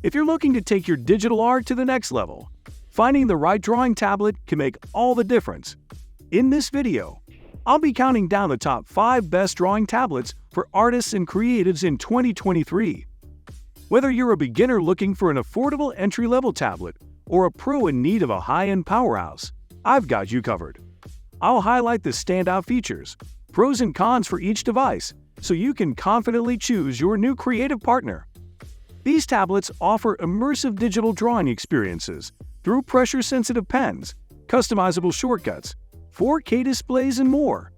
If you're looking to take your digital art to the next level, finding the right drawing tablet can make all the difference. In this video, I'll be counting down the top 5 best drawing tablets for artists and creatives in 2023. Whether you're a beginner looking for an affordable entry-level tablet or a pro in need of a high-end powerhouse, I've got you covered. I'll highlight the standout features, pros and cons for each device, so you can confidently choose your new creative partner. These tablets offer immersive digital drawing experiences through pressure-sensitive pens, customizable shortcuts, 4K displays, and more.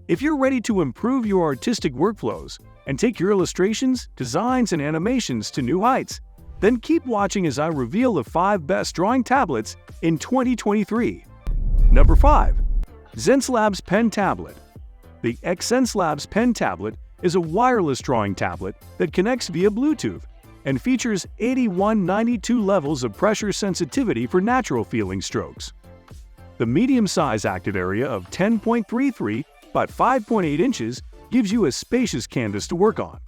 If you're ready to improve your artistic workflows and take your illustrations, designs, and animations to new heights, then keep watching as I reveal the 5 best drawing tablets in 2023. Number 5. Zenlabs Pen Tablet. The Zenlabs Pen Tablet is a wireless drawing tablet that connects via Bluetooth and features 8192 levels of pressure sensitivity for natural-feeling strokes. The medium-size active area of 10.33 by 5.8 inches gives you a spacious canvas to work on.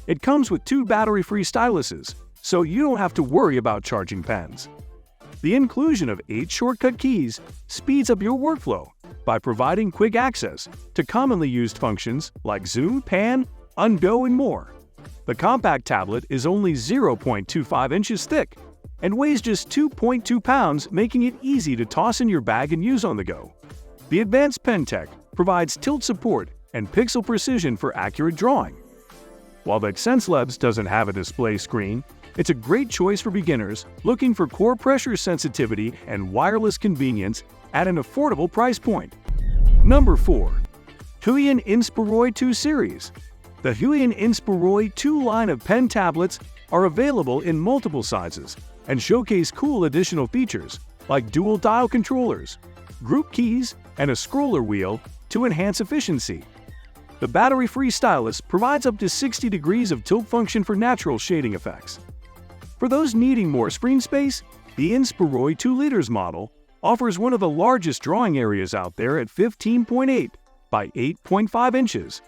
It comes with 2 battery-free styluses, so you don't have to worry about charging pens. The inclusion of 8 shortcut keys speeds up your workflow by providing quick access to commonly used functions like zoom, pan, undo, and more. The compact tablet is only 0.25 inches thick and weighs just 2.2 pounds, making it easy to toss in your bag and use on the go. The advanced pen tech provides tilt support and pixel precision for accurate drawing. While the Zenlabs doesn't have a display screen, it's a great choice for beginners looking for core pressure sensitivity and wireless convenience at an affordable price point. Number 4. Huan Inspiroy 2 Series. The Huan Inspiroy 2 line of pen tablets are available in multiple sizes and showcase cool additional features like dual dial controllers, group keys, and a scroller wheel to enhance efficiency. The battery-free stylus provides up to 60 degrees of tilt function for natural shading effects. For those needing more screen space, the Inspiroy 2 liters model offers one of the largest drawing areas out there at 15.8 by 8.5 inches.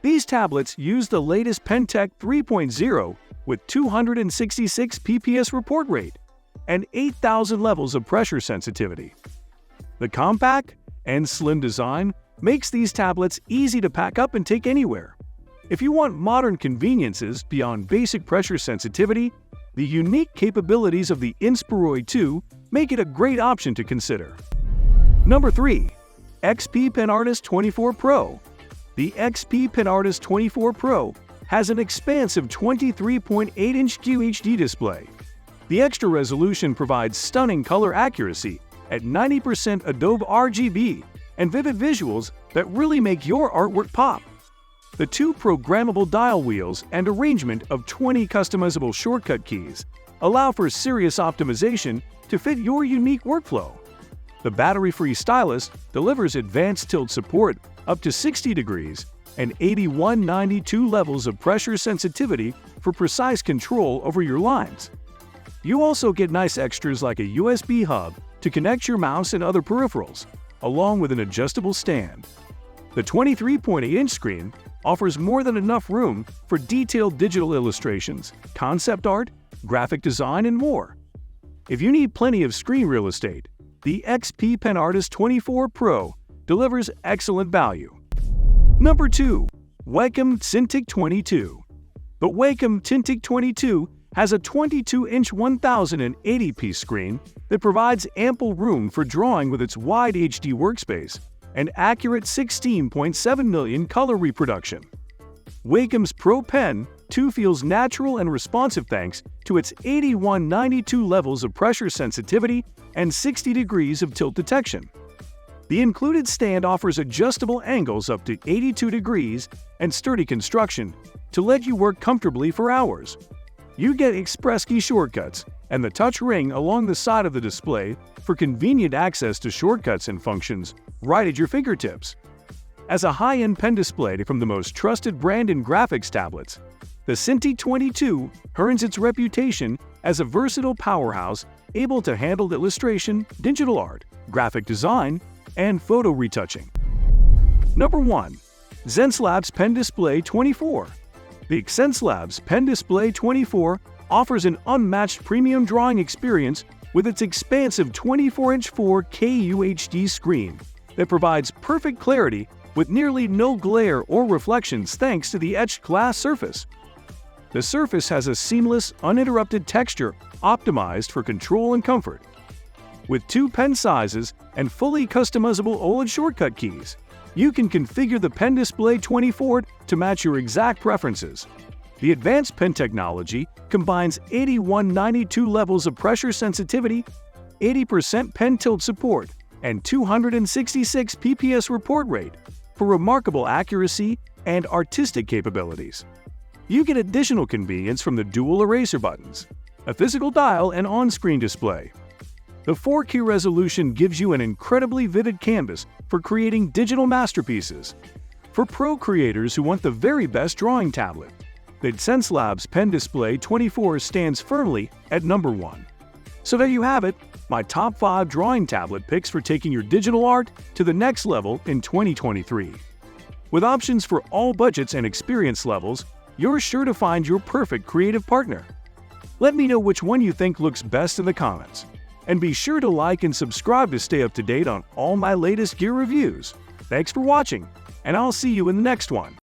These tablets use the latest PenTech 3.0 with 266 pps report rate and 8,000 levels of pressure sensitivity. The compact and slim design makes these tablets easy to pack up and take anywhere. If you want modern conveniences beyond basic pressure sensitivity, the unique capabilities of the Inspiroy 2 make it a great option to consider. Number 3. XPPen Artist 24 Pro. The XPPen Artist 24 Pro has an expansive 23.8-inch QHD display. The extra resolution provides stunning color accuracy at 90% Adobe RGB and vivid visuals that really make your artwork pop. The 2 programmable dial wheels and arrangement of 20 customizable shortcut keys allow for serious optimization to fit your unique workflow. The battery-free stylus delivers advanced tilt support up to 60 degrees and 8192 levels of pressure sensitivity for precise control over your lines. You also get nice extras like a USB hub to connect your mouse and other peripherals, along with an adjustable stand. The 23.8-inch screen offers more than enough room for detailed digital illustrations, concept art, graphic design, and more. If you need plenty of screen real estate, the XPPen Artist 24 Pro delivers excellent value. Number 2. Wacom Tintic 22. The Wacom Tintic 22 has a 22-inch 1080p screen that provides ample room for drawing with its wide HD workspace and accurate 16.7 million color reproduction. Wacom's Pro Pen 2 feels natural and responsive thanks to its 8192 levels of pressure sensitivity and 60 degrees of tilt detection. The included stand offers adjustable angles up to 82 degrees and sturdy construction to let you work comfortably for hours. You get express key shortcuts and the touch ring along the side of the display for convenient access to shortcuts and functions right at your fingertips. As a high-end pen display from the most trusted brand in graphics tablets, the Tintic 22 earns its reputation as a versatile powerhouse able to handle illustration, digital art, graphic design, and photo retouching. Number 1. Zenlabs Pen Display 24. The Zenlabs Pen Display 24 offers an unmatched premium drawing experience with its expansive 24-inch 4K UHD screen that provides perfect clarity with nearly no glare or reflections thanks to the etched glass surface. The surface has a seamless, uninterrupted texture optimized for control and comfort. With 2 pen sizes and fully customizable OLED shortcut keys, you can configure the Pen Display 24 to match your exact preferences. The advanced pen technology combines 8192 levels of pressure sensitivity, 80% pen tilt support, and 266 PPS report rate for remarkable accuracy and artistic capabilities. You get additional convenience from the dual eraser buttons, a physical dial, and on-screen display. The 4K resolution gives you an incredibly vivid canvas for creating digital masterpieces. For pro creators who want the very best drawing tablet, the Zenlabs Pen Display 24 stands firmly at number 1. So there you have it, my top 5 drawing tablet picks for taking your digital art to the next level in 2023. With options for all budgets and experience levels, you're sure to find your perfect creative partner. Let me know which one you think looks best in the comments. And be sure to like and subscribe to stay up to date on all my latest gear reviews. Thanks for watching, and I'll see you in the next one.